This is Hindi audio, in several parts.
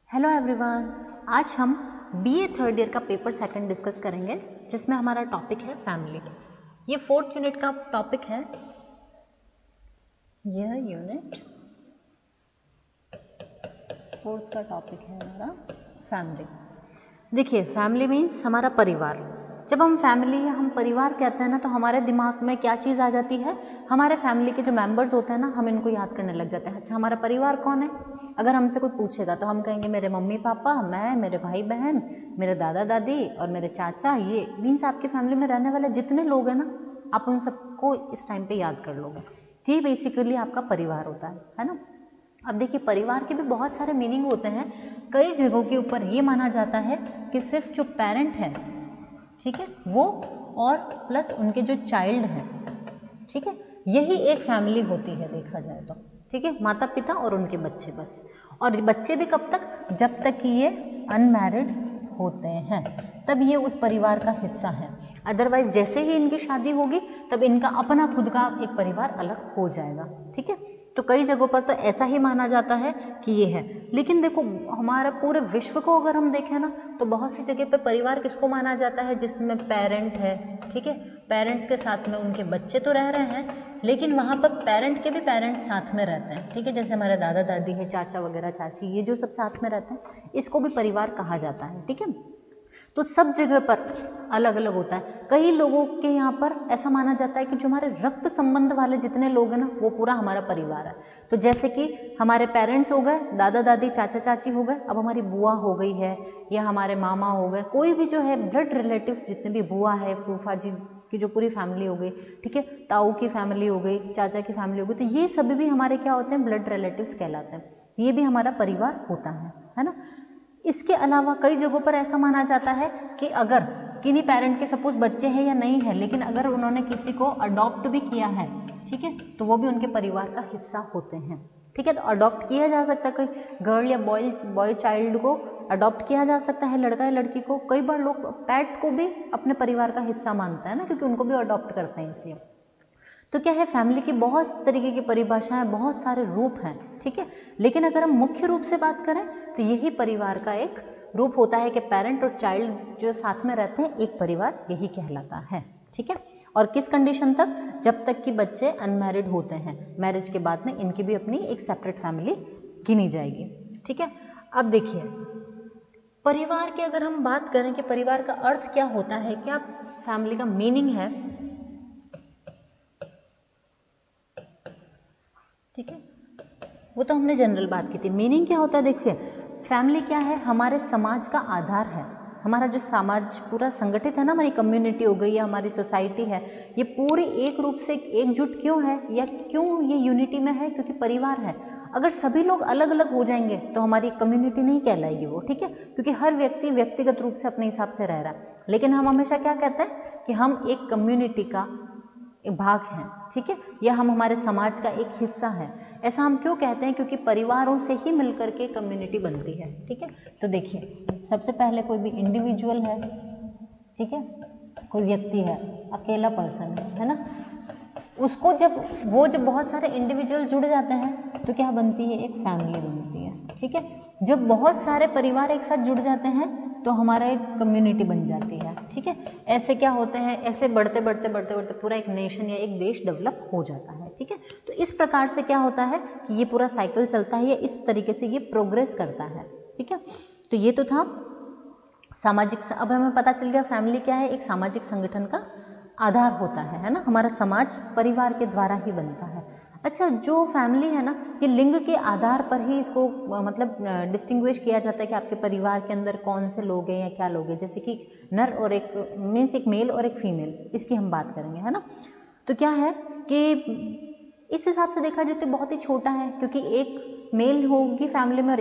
हेलो एवरीवन, आज हम बीए थर्ड ईयर का पेपर सेकंड डिस्कस करेंगे जिसमें हमारा टॉपिक है फैमिली। ये फोर्थ यूनिट का टॉपिक है। यह यूनिट फोर्थ का टॉपिक है हमारा फैमिली। देखिए, फैमिली मीन्स हमारा परिवार। जब हम फैमिली या हम परिवार कहते हैं ना, तो हमारे दिमाग में क्या चीज़ आ जाती है? हमारे फैमिली के जो मेंबर्स होते हैं ना, हम इनको याद करने लग जाते हैं। अच्छा, हमारा परिवार कौन है? अगर हमसे कोई पूछेगा तो हम कहेंगे मेरे मम्मी पापा, मैं, मेरे भाई बहन, मेरे दादा दादी और मेरे चाचा। ये मीन्स आपकी फैमिली में रहने वाले जितने लोग हैं ना, आप उन सबको इस टाइम पे याद कर लोगे। ये बेसिकली आपका परिवार होता है ना। अब देखिए, परिवार के भी बहुत सारे मीनिंग होते हैं। कई जगहों के ऊपर ये माना जाता है कि सिर्फ जो पेरेंट है, ठीक है, वो और प्लस उनके जो चाइल्ड है, ठीक है, यही एक फैमिली होती है देखा जाए तो। ठीक है, माता पिता और उनके बच्चे बस। और बच्चे भी कब तक? जब तक कि ये अनमैरिड होते हैं, तब ये उस परिवार का हिस्सा है। अदरवाइज जैसे ही इनकी शादी होगी तब इनका अपना खुद का एक परिवार अलग हो जाएगा। ठीक है, तो कई जगहों पर तो ऐसा ही माना जाता है कि ये है। लेकिन देखो, हमारा पूरे विश्व को अगर हम देखें ना, तो बहुत सी जगह पे परिवार किसको माना जाता है? जिसमें पेरेंट है, ठीक है, पेरेंट्स के साथ में उनके बच्चे तो रह रहे हैं, लेकिन वहाँ पर पेरेंट के भी पेरेंट्स साथ में रहते हैं। ठीक है, जैसे हमारे दादा दादी है, चाचा वगैरह चाची, ये जो सब साथ में रहते हैं, इसको भी परिवार कहा जाता है। ठीक है, तो सब जगह पर अलग अलग होता है। कई लोगों के यहाँ पर ऐसा माना जाता है कि जो हमारे रक्त संबंध वाले जितने लोग हैं ना, वो पूरा हमारा परिवार है। तो जैसे कि हमारे पेरेंट्स हो गए, दादा दादी चाचा चाची हो गए, अब हमारी बुआ हो गई है या हमारे मामा हो गए, कोई भी जो है ब्लड रिलेटिव्स जितने भी, बुआ है, फूफा जी की जो पूरी फैमिली हो गई, ठीक है, ताऊ की फैमिली हो गई, चाचा की फैमिली हो गई, तो ये सभी भी हमारे क्या होते हैं? ब्लड रिलेटिव्स कहलाते हैं। ये भी हमारा परिवार होता है ना। इसके अलावा कई जगहों पर ऐसा माना जाता है कि अगर किन्हीं पेरेंट के सपोज बच्चे हैं या नहीं है, लेकिन अगर उन्होंने किसी को अडॉप्ट भी किया है, ठीक है, तो वो भी उनके परिवार का हिस्सा होते हैं। ठीक है, तो अडॉप्ट किया जा सकता है, कोई गर्ल या बॉय चाइल्ड को अडॉप्ट किया जा सकता है, लड़का या लड़की को। कई बार लोग पेट्स को भी अपने परिवार का हिस्सा मानता है ना, क्योंकि उनको भी अडॉप्ट करते हैं इसलिए। तो क्या है, फैमिली की बहुत तरीके की परिभाषाएं, बहुत सारे रूप हैं। ठीक है, लेकिन अगर हम मुख्य रूप से बात करें तो यही परिवार का एक रूप होता है कि पेरेंट और चाइल्ड जो साथ में रहते हैं, एक परिवार यही कहलाता है। ठीक है, और किस कंडीशन तक? जब तक कि बच्चे अनमैरिड होते हैं। मैरिज के बाद में इनकी भी अपनी एक सेपरेट फैमिली गिनी जाएगी। ठीक है, अब देखिए, परिवार की अगर हम बात करें कि परिवार का अर्थ क्या होता है, क्या फैमिली का मीनिंग है, ठीक है, वो तो हमने जनरल बात की थी। मीनिंग क्या होता है? देखिए, फैमिली क्या है? हमारे समाज का आधार है। हमारा जो समाज पूरा संगठित है ना, हमारी कम्युनिटी हो गई या हमारी सोसाइटी है, ये पूरी एक रूप से एकजुट क्यों है या क्यों ये यूनिटी में है? क्योंकि परिवार है। अगर सभी लोग अलग अलग हो जाएंगे तो हमारी कम्युनिटी नहीं कहलाएगी वो। ठीक है, क्योंकि हर व्यक्ति व्यक्तिगत रूप से अपने हिसाब से रह रहा है, लेकिन हम हमेशा क्या कहते हैं कि हम एक कम्युनिटी का एक भाग हैं। ठीक है, या हम हमारे समाज का एक हिस्सा है। ऐसा हम क्यों कहते हैं? क्योंकि परिवारों से ही मिलकर के कम्युनिटी बनती है। ठीक है, तो देखिए, सबसे पहले कोई भी इंडिविजुअल है, ठीक है, कोई व्यक्ति है, अकेला पर्सन है ना, उसको जब बहुत सारे इंडिविजुअल जुड़ जाते हैं तो क्या बनती है? एक फैमिली बनती है। ठीक है, जब बहुत सारे परिवार एक साथ जुड़ जाते हैं तो हमारा एक कम्युनिटी बन जाती है। ठीक है, ऐसे क्या होते हैं, ऐसे बढ़ते बढ़ते बढ़ते बढ़ते पूरा एक नेशन या एक देश डेवलप हो जाता है। ठीक है, तो इस प्रकार से क्या होता है कि ये पूरा साइकिल चलता है, या इस तरीके से ये प्रोग्रेस करता है। ठीक है, तो ये तो था सामाजिक। अब हमें पता चल गया फैमिली क्या है, एक सामाजिक संगठन का आधार होता है ना। हमारा समाज परिवार के द्वारा ही बनता है। अच्छा, जो फैमिली है ना, ये लिंग के आधार पर ही इसको मतलब डिस्टिंग्विश किया जाता है कि आपके परिवार के अंदर कौन से लोग हैं या क्या लोग हैं। जैसे कि नर और एक मीन्स एक मेल और एक फीमेल, इसकी हम बात करेंगे, है ना। तो क्या है कि इस हिसाब से देखा जाए तो बहुत ही छोटा है, क्योंकि एक मेल होगी फैमिली में और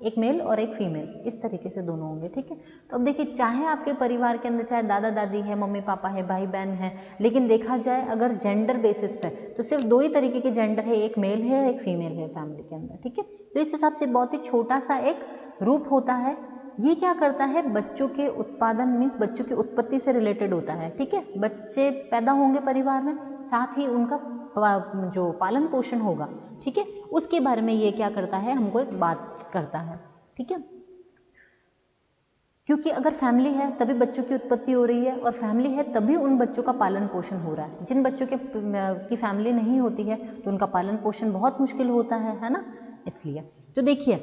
एक मेल और एक फीमेल, इस तरीके से दोनों होंगे। ठीक है, तो अब देखिए, चाहे आपके परिवार के अंदर चाहे दादा दादी है, मम्मी पापा है, भाई बहन है, लेकिन देखा जाए अगर जेंडर बेसिस पे तो सिर्फ दो ही तरीके के जेंडर है, एक मेल है एक फीमेल है फैमिली के अंदर। ठीक है, तो इस हिसाब से बहुत ही छोटा सा एक रूप होता है। ये क्या करता है? बच्चों के उत्पादन मीन्स बच्चों की उत्पत्ति से रिलेटेड होता है। ठीक है, बच्चे पैदा होंगे परिवार में, साथ ही उनका जो पालन पोषण होगा, ठीक है, उसके बारे में ये क्या करता है? हमको एक बात करता है। ठीक है, क्योंकि अगर फैमिली है तभी बच्चों की उत्पत्ति हो रही है, और फैमिली है तभी उन बच्चों का पालन पोषण हो रहा है। जिन बच्चों की फैमिली नहीं होती है तो उनका पालन पोषण बहुत मुश्किल होता है ना। इसलिए तो देखिए,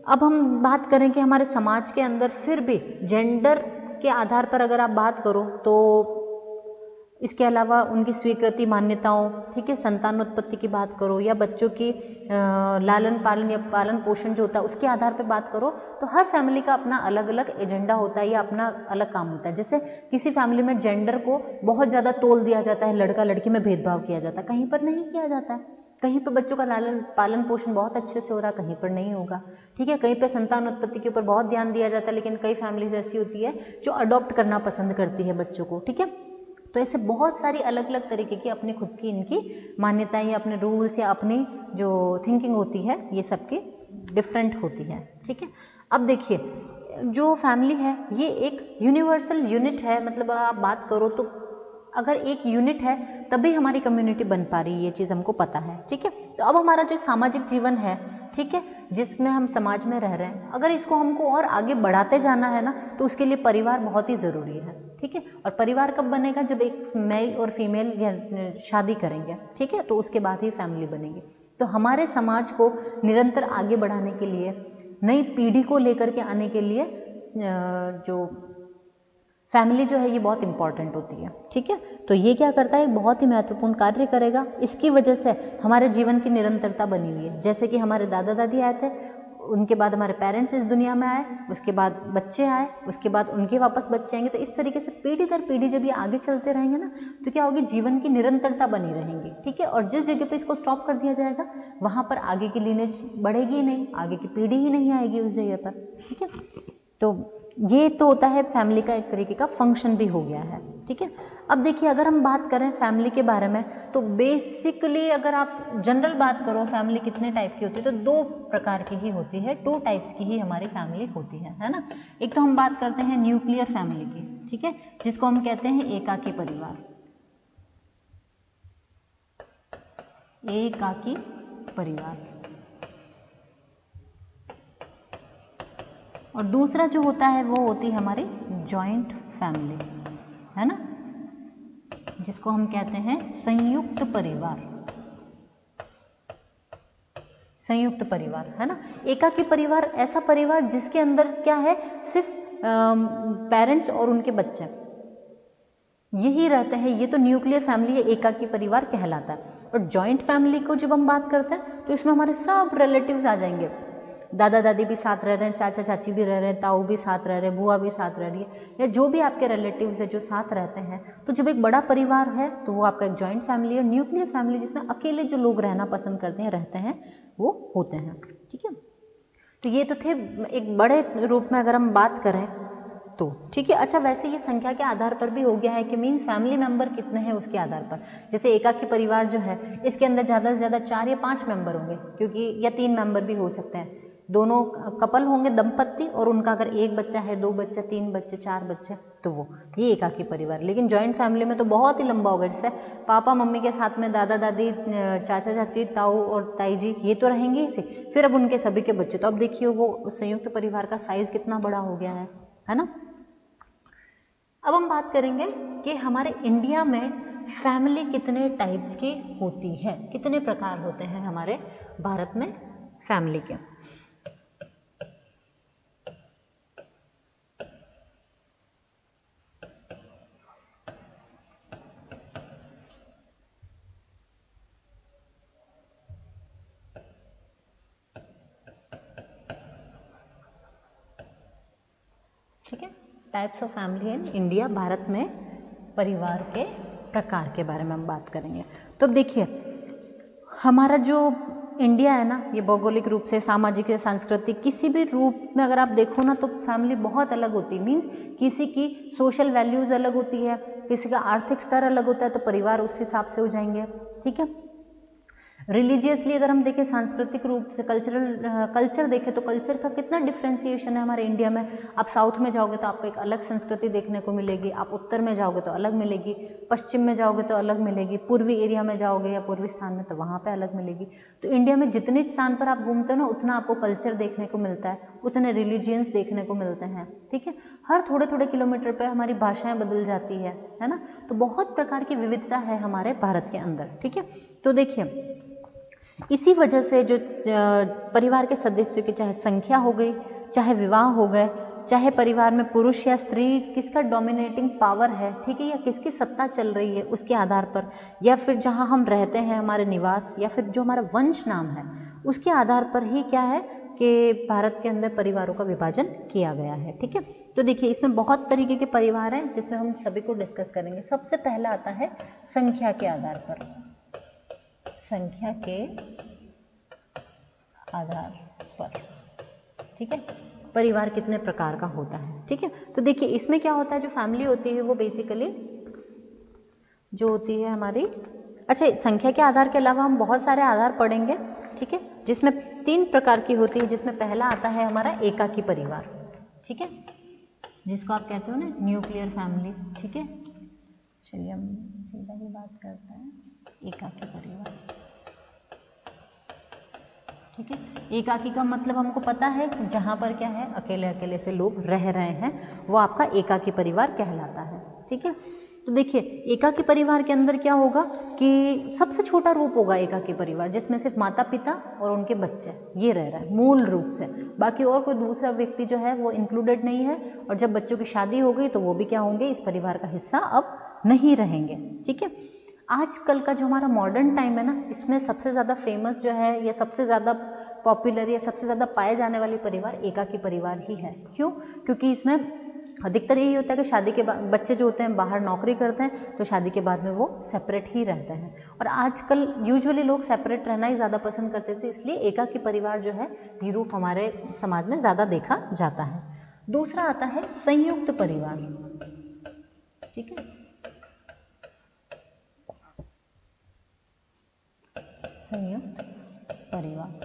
अब हम बात करें कि हमारे समाज के अंदर फिर भी जेंडर के आधार पर अगर आप बात करो तो इसके अलावा उनकी स्वीकृति मान्यताओं, ठीक है, संतानोत्पत्ति की बात करो या बच्चों की लालन पालन या पालन पोषण जो होता है उसके आधार पर बात करो, तो हर फैमिली का अपना अलग अलग एजेंडा होता है या अपना अलग काम होता है। जैसे किसी फैमिली में जेंडर को बहुत ज़्यादा तोल दिया जाता है, लड़का लड़की में भेदभाव किया जाता है, कहीं पर नहीं किया जाता है। कहीं पे बच्चों का लालन पालन पोषण बहुत अच्छे से हो रहा है, कहीं पर नहीं होगा, ठीक है। कहीं पे संतान उत्पत्ति के ऊपर बहुत ध्यान दिया जाता है, लेकिन कई फैमिलीज ऐसी होती है जो अडॉप्ट करना पसंद करती है बच्चों को, ठीक है। तो ऐसे बहुत सारी अलग अलग तरीके की अपनी खुद की इनकी मान्यताएं या अपने रूल्स या अपनी जो थिंकिंग होती है ये सबकी डिफरेंट होती है, ठीक है। अब देखिए, जो फैमिली है ये एक यूनिवर्सल यूनिट है, मतलब आप बात करो तो अगर एक यूनिट है तभी हमारी कम्युनिटी बन पा रही है, ये चीज़ हमको पता है, ठीक है। तो अब हमारा जो सामाजिक जीवन है, ठीक है, जिसमें हम समाज में रह रहे हैं, अगर इसको हमको और आगे बढ़ाते जाना है ना तो उसके लिए परिवार बहुत ही ज़रूरी है, ठीक है। और परिवार कब बनेगा? जब एक मेल और फीमेल या शादी करेंगे, ठीक है, तो उसके बाद ही फैमिली बनेगी। तो हमारे समाज को निरंतर आगे बढ़ाने के लिए, नई पीढ़ी को लेकर के आने के लिए जो फैमिली जो है ये बहुत इंपॉर्टेंट होती है, ठीक है। तो ये क्या करता है? बहुत ही महत्वपूर्ण कार्य करेगा। इसकी वजह से हमारे जीवन की निरंतरता बनी हुई है। जैसे कि हमारे दादा दादी आए थे, उनके बाद हमारे पेरेंट्स इस दुनिया में आए, उसके बाद बच्चे आए, उसके बाद उनके वापस बच्चे आएंगे। तो इस तरीके से पीढ़ी दर पीढ़ी जब ये आगे चलते रहेंगे ना तो क्या होगी? जीवन की निरंतरता बनी रहेगी, ठीक है। और जिस जगह पे इसको स्टॉप कर दिया जाएगा वहां पर आगे की लीनेज बढ़ेगी ही नहीं, आगे की पीढ़ी ही नहीं आएगी उस जगह पर, ठीक है। तो ये तो होता है फैमिली का एक तरीके का फंक्शन भी हो गया है, ठीक है। अब देखिए, अगर हम बात करें फैमिली के बारे में तो बेसिकली अगर आप जनरल बात करो फैमिली कितने टाइप की होती है तो दो प्रकार की ही होती है, 2 टाइप्स की ही हमारी फैमिली होती है ना। एक तो हम बात करते हैं न्यूक्लियर फैमिली की, ठीक है, जिसको हम कहते हैं एकाकी परिवार, एकाकी परिवार। और दूसरा जो होता है वो होती है हमारी जॉइंट फैमिली, है ना, जिसको हम कहते हैं संयुक्त परिवार, संयुक्त परिवार, है ना। एकाकी परिवार ऐसा परिवार जिसके अंदर क्या है, सिर्फ पेरेंट्स और उनके बच्चे यही रहते हैं, ये तो न्यूक्लियर फैमिली या एकाकी परिवार कहलाता है। और जॉइंट फैमिली को जब हम बात करते हैं तो इसमें हमारे सब रिलेटिव्स आ जाएंगे, दादा दादी भी साथ रह रहे हैं, चाचा चाची भी रह रहे हैं, ताऊ भी साथ रह रहे हैं, बुआ भी साथ रह रही है, या जो भी आपके रिलेटिव्स है जो साथ रहते हैं। तो जब एक बड़ा परिवार है तो वो आपका एक जॉइंट फैमिली है। न्यूक्लियर फैमिली जिसमें अकेले जो लोग रहना पसंद करते हैं, रहते हैं, वो होते हैं, ठीक है। तो ये तो थे एक बड़े रूप में अगर हम बात करें तो, ठीक है। अच्छा, वैसे ये संख्या के आधार पर भी हो गया है कि मीन्स फैमिली मेंबर कितने हैं उसके आधार पर। जैसे एकाकी परिवार जो है इसके अंदर ज़्यादा से ज़्यादा 4 या 5 मेंबर होंगे, क्योंकि या 3 मेंबर भी हो सकते हैं, दोनों कपल होंगे दंपत्ति, और उनका अगर 1 बच्चा है, 2 बच्चे, 3 बच्चे, 4 बच्चे, तो वो ये एकाकी परिवार। लेकिन जॉइंट फैमिली में तो बहुत ही लंबा होगा, जैसे पापा मम्मी के साथ में दादा दादी, चाचा चाची, ताऊ और ताई जी, ये तो रहेंगे ही, फिर अब उनके सभी के बच्चे। तो अब देखिए वो संयुक्त परिवार का साइज कितना बड़ा हो गया है ना। अब हम बात करेंगे कि हमारे इंडिया में फैमिली कितने टाइप्स की होती है, कितने प्रकार होते हैं हमारे भारत में फैमिली के। ठीक है, types of family in India, Bharat में परिवार के प्रकार के बारे में हम बात करेंगे। तो देखिए, हमारा जो इंडिया है ना, ये भौगोलिक रूप से, सामाजिक या सांस्कृतिक किसी भी रूप में अगर आप देखो ना तो फैमिली बहुत अलग होती है। मीन्स किसी की सोशल वैल्यूज अलग होती है, किसी का आर्थिक स्तर अलग होता है, तो परिवार उस हिसाब से हो जाएंगे, ठीक है। रिलीजियसली अगर हम देखें, सांस्कृतिक रूप से कल्चर देखें तो कल्चर का कितना डिफ्रेंसिएशन है हमारे इंडिया में। आप साउथ में जाओगे तो आपको एक अलग संस्कृति देखने को मिलेगी, आप उत्तर में जाओगे तो अलग मिलेगी, पश्चिम में जाओगे तो अलग मिलेगी, पूर्वी एरिया में जाओगे या पूर्वी स्थान में तो वहाँ पे अलग मिलेगी। तो इंडिया में जितने स्थान पर आप घूमते हो ना, उतना आपको कल्चर देखने को मिलता है, उतने रिलीजियंस देखने को मिलते हैं, ठीक है। हर थोड़े थोड़े किलोमीटर पर हमारी भाषाएं बदल जाती है ना। तो बहुत प्रकार की विविधता है हमारे भारत के अंदर, ठीक है। तो देखिए, इसी वजह से जो परिवार के सदस्यों की चाहे संख्या हो गई, चाहे विवाह हो गए, चाहे परिवार में पुरुष या स्त्री किसका डोमिनेटिंग पावर है, ठीक है, या किसकी सत्ता चल रही है उसके आधार पर, या फिर जहां हम रहते हैं हमारे निवास, या फिर जो हमारा वंश नाम है उसके आधार पर ही क्या है कि भारत के अंदर परिवारों का विभाजन किया गया है, ठीक है। तो देखिए, इसमें बहुत तरीके के परिवार हैं जिसमें हम सभी को डिस्कस करेंगे। सबसे पहला आता है संख्या के आधार पर, संख्या के आधार पर, ठीक है, परिवार कितने प्रकार का होता है, ठीक है। तो देखिए, इसमें क्या होता है, जो फैमिली होती है वो बेसिकली जो होती है हमारी, अच्छा, संख्या के आधार के अलावा हम बहुत सारे आधार पढ़ेंगे, ठीक है, जिसमें 3 प्रकार की होती है। जिसमें पहला आता है हमारा एकाकी परिवार, ठीक है, जिसको आप कहते हो ना न्यूक्लियर फैमिली, ठीक है। चलिए हम सीधा ही बात करते हैं, एकाकी परिवार, ठीक है। एकाकी का मतलब हमको पता है, जहाँ पर क्या है अकेले अकेले से लोग रह रहे हैं, वो आपका एकाकी परिवार कहलाता है, ठीक है। तो देखिए, एकाकी परिवार के अंदर क्या होगा कि सबसे छोटा रूप होगा एकाकी परिवार, जिसमें सिर्फ माता पिता और उनके बच्चे ये रह रहा है मूल रूप से, बाकी और कोई दूसरा व्यक्ति जो है वो इंक्लूडेड नहीं है। और जब बच्चों की शादी हो गई तो वो भी क्या होंगे, इस परिवार का हिस्सा अब नहीं रहेंगे, ठीक है। आजकल का जो हमारा मॉडर्न टाइम है ना, इसमें सबसे ज़्यादा फेमस जो है या सबसे ज़्यादा पॉपुलर या सबसे ज़्यादा पाए जाने वाली परिवार एकाकी परिवार ही है। क्यों? क्योंकि इसमें अधिकतर यही होता है कि शादी के बाद बच्चे जो होते हैं बाहर नौकरी करते हैं, तो शादी के बाद में वो सेपरेट ही रहते हैं। और आजकल यूजुअली लोग सेपरेट रहना ही ज़्यादा पसंद करते थे, इसलिए एकाकी परिवार जो है ये रूप हमारे समाज में ज़्यादा देखा जाता है। दूसरा आता है संयुक्त परिवार, ठीक है। संयुक्त परिवार,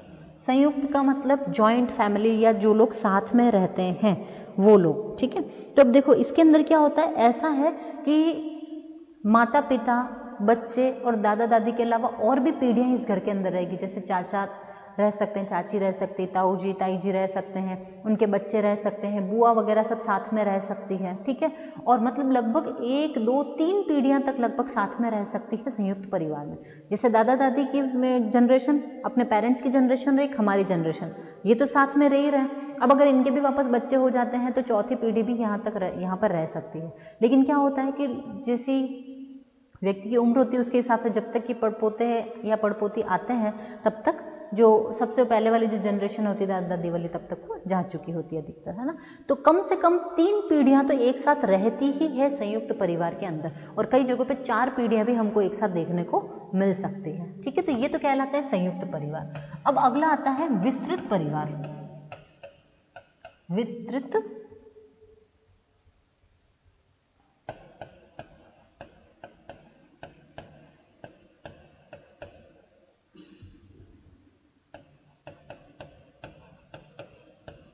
संयुक्त का मतलब जॉइंट फैमिली या जो लोग साथ में रहते हैं वो लोग, ठीक है। तो अब देखो, इसके अंदर क्या होता है, ऐसा है कि माता पिता, बच्चे और दादा दादी के अलावा और भी पीढ़ियां इस घर के अंदर रहेगी। जैसे चाचा रह सकते हैं, चाची रह सकती है, ताऊ जी ताई जी रह सकते हैं, उनके बच्चे रह सकते हैं, बुआ वगैरह सब साथ में रह सकती है, ठीक है। और मतलब लगभग 1 2 3 पीढ़ियां तक लगभग साथ में रह सकती है संयुक्त परिवार में। जैसे दादा दादी की जनरेशन, अपने पेरेंट्स की जनरेशन रही, हमारी जनरेशन, ये तो साथ में रह ही रहे। अब अगर इनके भी वापस बच्चे हो जाते हैं तो चौथी पीढ़ी भी यहाँ पर रह सकती है। लेकिन क्या होता है कि जैसी व्यक्ति की उम्र होती है उसके हिसाब से जब तक कि पड़पोते या पड़पोती आते हैं तब तक जो सबसे पहले वाली जो जनरेशन होती है दादा दादी वाली, तब तक वो जा चुकी होती है अधिकतर, है ना। तो कम से कम 3 पीढ़ियां तो एक साथ रहती ही है संयुक्त परिवार के अंदर, और कई जगहों पे 4 पीढ़ियां भी हमको एक साथ देखने को मिल सकती है, ठीक है। तो ये तो कहलाता है संयुक्त परिवार। अब अगला आता है विस्तृत परिवार। विस्तृत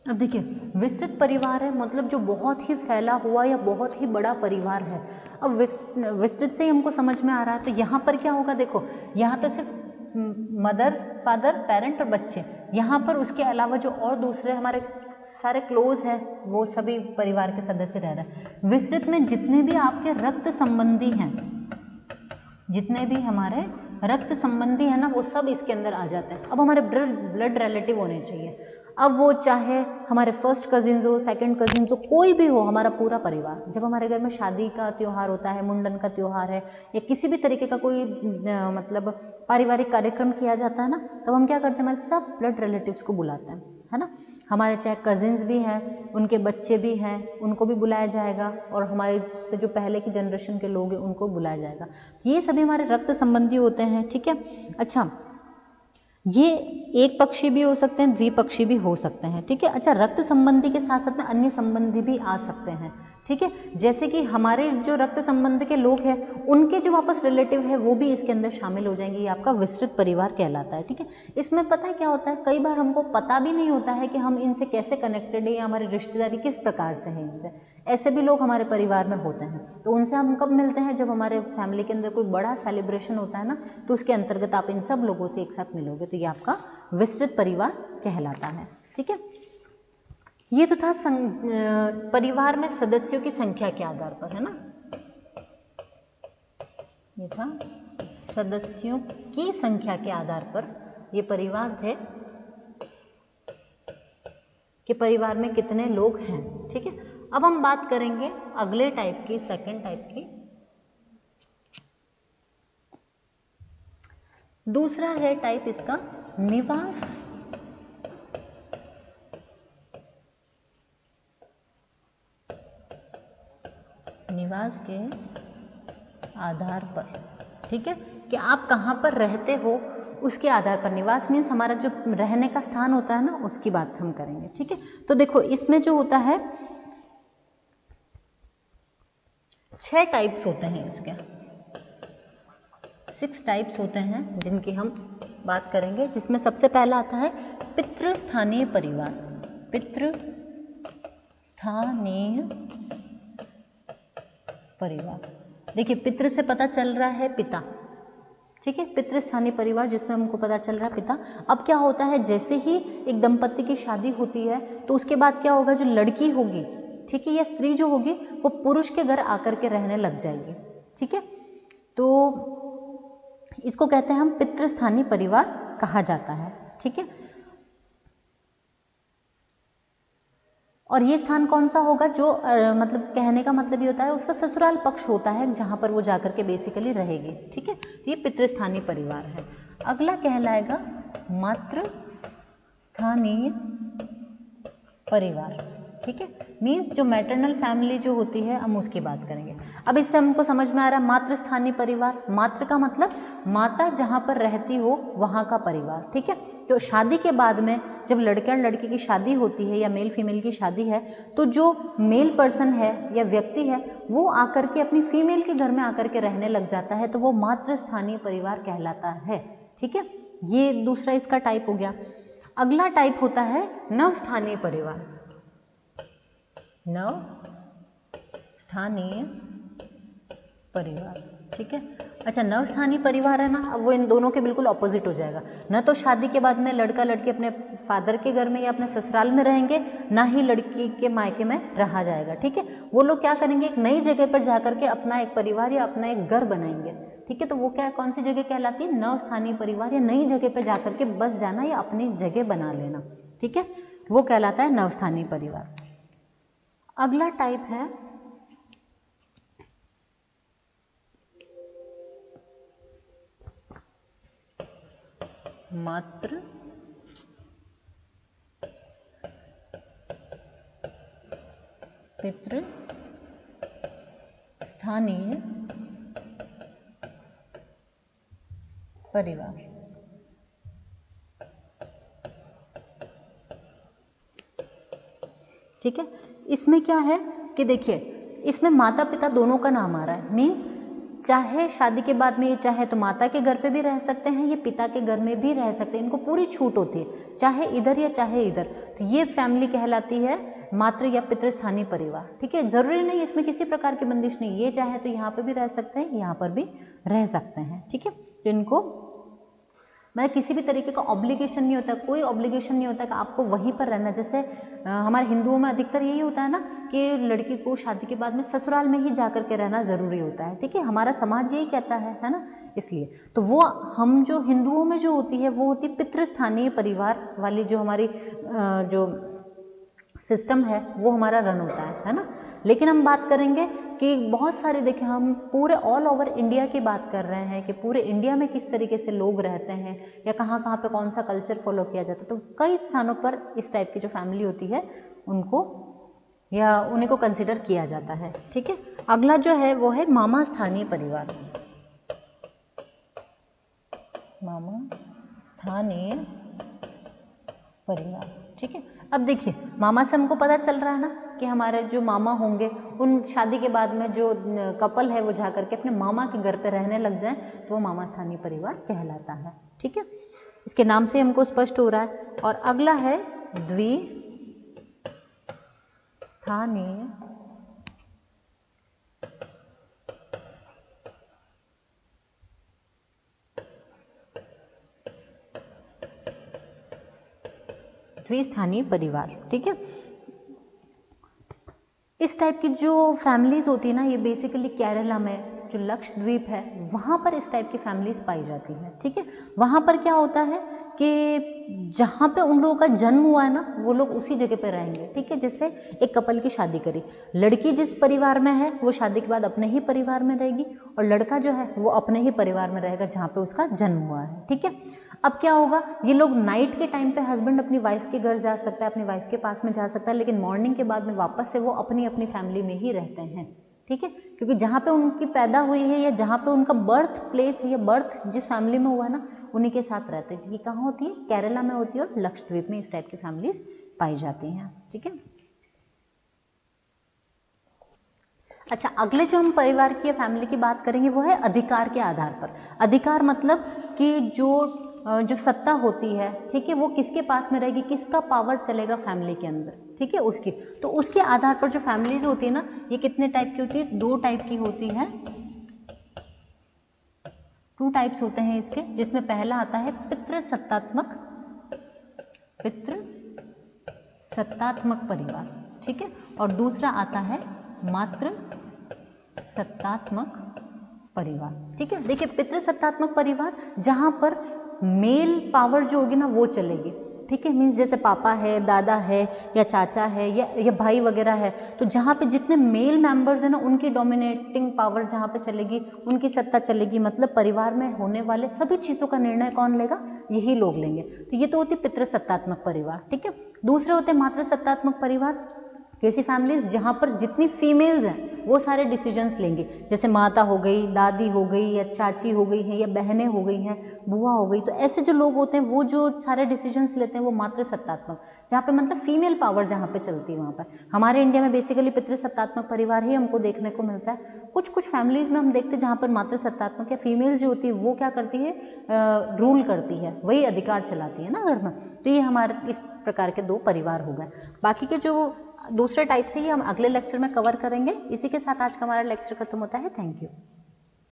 अब देखिए, विस्तृत परिवार है मतलब जो बहुत ही फैला हुआ या बहुत ही बड़ा परिवार है। अब विस्तृत से ही हमको समझ में आ रहा है, तो यहाँ पर क्या होगा, देखो यहाँ तो सिर्फ मदर फादर पेरेंट और बच्चे, यहाँ पर उसके अलावा जो और दूसरे हमारे सारे क्लोज है वो सभी परिवार के सदस्य रह रहे हैं। विस्तृत में जितने भी आपके रक्त संबंधी हैं, जितने भी हमारे रक्त संबंधी है ना, वो सब इसके अंदर आ जाते हैं। अब हमारे ब्लड रिलेटिव होने चाहिए, अब वो चाहे हमारे फर्स्ट कजिन हो, सेकंड कजिन, तो कोई भी हो, हमारा पूरा परिवार। जब हमारे घर में शादी का त्यौहार होता है, मुंडन का त्यौहार है, या किसी भी तरीके का कोई मतलब पारिवारिक कार्यक्रम किया जाता है ना, तब हम क्या करते हैं, हमारे सब ब्लड रिलेटिव्स को बुलाते हैं, है ना। हमारे चाहे कजिन्स भी हैं, उनके बच्चे भी हैं, उनको भी बुलाया जाएगा, और हमारे से जो पहले की जनरेशन के लोग हैं उनको बुलाया जाएगा। ये सभी हमारे रक्त संबंधी होते हैं, ठीक है। अच्छा, ये एक पक्षी भी हो सकते हैं, द्विपक्षी भी हो सकते हैं, ठीक है। अच्छा, रक्त संबंधी के साथ साथ में अन्य संबंधी भी आ सकते हैं, ठीक है। जैसे कि हमारे जो रक्त संबंध के लोग हैं उनके जो वापस रिलेटिव है वो भी इसके अंदर शामिल हो जाएंगे, ये आपका विस्तृत परिवार कहलाता है। ठीक है, इसमें पता है क्या होता है, कई बार हमको पता भी नहीं होता है कि हम इनसे कैसे कनेक्टेड है या हमारी रिश्तेदारी किस प्रकार से है इनसे। ऐसे भी लोग हमारे परिवार में होते हैं, तो उनसे हम कब मिलते हैं, जब हमारे फैमिली के अंदर कोई बड़ा सेलिब्रेशन होता है ना, तो उसके अंतर्गत आप इन सब लोगों से एक साथ मिलोगे, तो ये आपका विस्तृत परिवार कहलाता है। ठीक है, ये तो था परिवार में सदस्यों की संख्या के आधार पर, है ना, ये था सदस्यों की संख्या के आधार पर ये परिवार थे कि परिवार में कितने लोग हैं। ठीक है, अब हम बात करेंगे अगले टाइप की, सेकंड टाइप की। दूसरा है टाइप इसका निवास के आधार पर। ठीक है, कि आप कहाँ पर रहते हो उसके आधार पर। निवास मीन्स हमारा जो रहने का स्थान होता है ना, उसकी बात हम करेंगे। ठीक है, तो देखो इसमें जो होता है 6 टाइप्स होते हैं इसके, 6 टाइप्स होते हैं जिनकी हम बात करेंगे, जिसमें सबसे पहला आता है पितृस्थानीय परिवार। पितृस्थानीय परिवार, देखिए पितृ से पता चल रहा है पिता। ठीक है, पितृस्थानीय परिवार जिसमें हमको पता चल रहा है पिता। अब क्या होता है, जैसे ही एक दंपत्ति की शादी होती है तो उसके बाद क्या होगा, जो लड़की होगी, ठीक है, या स्त्री जो होगी वो पुरुष के घर आकर के रहने लग जाएगी। ठीक है, तो इसको कहते हैं हम पितृस्थानीय परिवार कहा जाता है। ठीक है, और ये स्थान कौन सा होगा, जो मतलब कहने का मतलब ये होता है उसका ससुराल पक्ष होता है, जहां पर वो जाकर के बेसिकली रहेगी। ठीक है, तो ये पितृस्थानीय परिवार है। अगला कहलाएगा मातृस्थानीय परिवार। ठीक है, मीन्स जो मैटरनल फैमिली जो होती है हम उसकी बात करेंगे। अब इससे हमको समझ में आ रहा है मातृस्थानीय परिवार, मातृ का मतलब माता जहां पर रहती हो वहां का परिवार। ठीक है, तो शादी के बाद में जब लड़के और लड़की की शादी होती है या मेल फीमेल की शादी है, तो जो मेल पर्सन है या व्यक्ति है वो आकर के अपनी फीमेल के घर में आकर के रहने लग जाता है, तो वो मातृस्थानीय परिवार कहलाता है। ठीक है, ये दूसरा इसका टाइप हो गया। अगला टाइप होता है नवस्थानीय परिवार। नवस्थानीय परिवार। ठीक है, अच्छा नवस्थानीय परिवार है ना, अब वो इन दोनों के बिल्कुल ऑपोजिट हो जाएगा। न तो शादी के बाद में लड़का लड़की अपने फादर के घर में या अपने ससुराल में रहेंगे, ना ही लड़की के मायके में रहा जाएगा। ठीक है, वो लोग क्या करेंगे, एक नई जगह पर जाकर के अपना एक परिवार या अपना एक घर बनाएंगे। ठीक है, तो वो क्या, कौन सी जगह कहलाती है, नवस्थानीय परिवार, या नई जगह पर जाकर के बस जाना या अपनी जगह बना लेना। ठीक है, वो कहलाता है नवस्थानीय परिवार। अगला टाइप है मातृ पितृस्थानीय परिवार। ठीक है, इसमें क्या है कि देखिए इसमें माता पिता दोनों का नाम आ रहा है, मीन्स चाहे शादी के बाद में ये चाहे तो माता के घर पे भी रह सकते हैं, ये पिता के घर में भी रह सकते हैं, इनको पूरी छूट होती है, चाहे इधर या चाहे इधर। तो ये फैमिली कहलाती है मातृ या पितृस्थानीय परिवार। ठीक है, जरूरी नहीं इसमें किसी प्रकार की बंदिश नहीं, ये चाहे तो यहाँ पे भी रह सकते हैं, यहाँ पर भी रह सकते हैं। ठीक है, तो इनको मतलब किसी भी तरीके का ऑब्लिगेशन नहीं होता, कोई ऑब्लिगेशन नहीं होता कि आपको वहीं पर रहना। जैसे हमारे हिंदुओं में अधिकतर यही होता है ना कि लड़की को शादी के बाद में ससुराल में ही जाकर के रहना जरूरी होता है। ठीक है, हमारा समाज यही कहता है ना, इसलिए तो वो हम जो हिंदुओं में जो होती है वो होती पितृस्थानीय परिवार वाली जो हमारी जो सिस्टम है वो हमारा रन होता है ना। लेकिन हम बात करेंगे कि बहुत सारे, देखिए हम पूरे ऑल ओवर इंडिया की बात कर रहे हैं कि पूरे इंडिया में किस तरीके से लोग रहते हैं या कहाँ कहाँ पे कौन सा कल्चर फॉलो किया जाता है। तो कई स्थानों पर इस टाइप की जो फैमिली होती है उनको या उन्हीं को कंसिडर किया जाता है। ठीक है, अगला जो है वो है मामा स्थानीय परिवार। मामा स्थानीय परिवार। ठीक है, अब देखिए मामा से हमको पता चल रहा है ना कि हमारे जो मामा होंगे उन शादी के बाद में जो कपल है वो जा करके अपने मामा के घर पे रहने लग जाए तो वो मामा स्थानीय परिवार कहलाता है। ठीक है, इसके नाम से हमको स्पष्ट हो रहा है। और अगला है द्विस्थानीय परिवार। ठीक है, इस टाइप की जो फैमिलीज होती है ना, ये बेसिकली केरला में जो लक्षद्वीप है वहाँ पर इस टाइप की फैमिलीज पाई जाती हैं। ठीक है, वहाँ पर क्या होता है कि जहाँ पे उन लोगों का जन्म हुआ है ना वो लोग उसी जगह पे रहेंगे। ठीक है, जैसे एक कपल की शादी करी, लड़की जिस परिवार में है वो शादी के बाद अपने ही परिवार में रहेगी और लड़का जो है वो अपने ही परिवार में रहेगा जहाँ पे उसका जन्म हुआ है। ठीक है, अब क्या होगा, ये लोग नाइट के टाइम पे हस्बैंड अपनी वाइफ के घर जा सकता है, अपनी वाइफ के पास में जा सकता है, लेकिन मॉर्निंग के बाद में वापस से वो अपनी अपनी फैमिली में ही रहते हैं। ठीक है, क्योंकि जहाँ पे उनकी पैदा हुई है या जहाँ पे उनका बर्थ प्लेस है या बर्थ जिस फैमिली में हुआ है ना उन्हीं के साथ रहते हैं। ये कहाँ होती है, केरला में होती है और लक्षद्वीप में इस टाइप की फैमिलीज पाई जाती हैं। ठीक है, अच्छा, अगले जो हम परिवार की या फैमिली की बात करेंगे वो है अधिकार के आधार पर। अधिकार मतलब कि जो सत्ता होती है, ठीक है, वो किसके पास में रहेगी, किसका पावर चलेगा फैमिली के अंदर। ठीक है, उसकी तो उसके आधार पर जो फैमिलीज होती है ना ये कितने टाइप की होती है, 2 टाइप की होती है। 2 टाइप्स होते हैं इसके, जिसमें पहला आता है पितृसत्तात्मक परिवार। ठीक है, और दूसरा आता है मातृ सत्तात्मक परिवार। ठीक है, देखिए पितृसत्तात्मक परिवार जहां पर मेल पावर जो होगी ना वो चलेगी। ठीक है, मीन्स जैसे पापा है, दादा है या चाचा है या भाई वगैरह है, तो जहाँ पे जितने मेल मेंबर्स हैं ना उनकी डोमिनेटिंग पावर जहाँ पे चलेगी, उनकी सत्ता चलेगी। मतलब परिवार में होने वाले सभी चीज़ों का निर्णय कौन लेगा, यही लोग लेंगे। तो ये तो होती पितृसत्तात्मक परिवार। ठीक है, दूसरे होते मातृसत्तात्मक परिवार, कैसी फैमिलीज जहाँ पर जितनी फीमेल्स हैं वो सारे डिसीजंस लेंगे, जैसे माता हो गई, दादी हो गई या चाची हो गई हैं या बहनें हो गई हैं, बुआ हो गई। तो ऐसे जो लोग होते हैं वो जो सारे डिसीजंस लेते हैं वो मातृसत्तात्मक, जहाँ पे मतलब फीमेल पावर जहाँ पे चलती है वहाँ पर। हमारे इंडिया में बेसिकली पितृसत्तात्मक परिवार ही हमको देखने को मिलता है। कुछ फैमिलीज में हम देखते हैं जहाँ पर मातृसत्तात्मक या फीमेल्स जो होती है वो क्या करती है, रूल करती है, वही अधिकार चलाती है ना घर में। तो ये हमारे इस प्रकार के 2 परिवार हो गए। बाकी के जो दूसरे टाइप से ही हम अगले लेक्चर में कवर करेंगे। इसी के साथ आज का हमारा लेक्चर खत्म होता है। Thank you.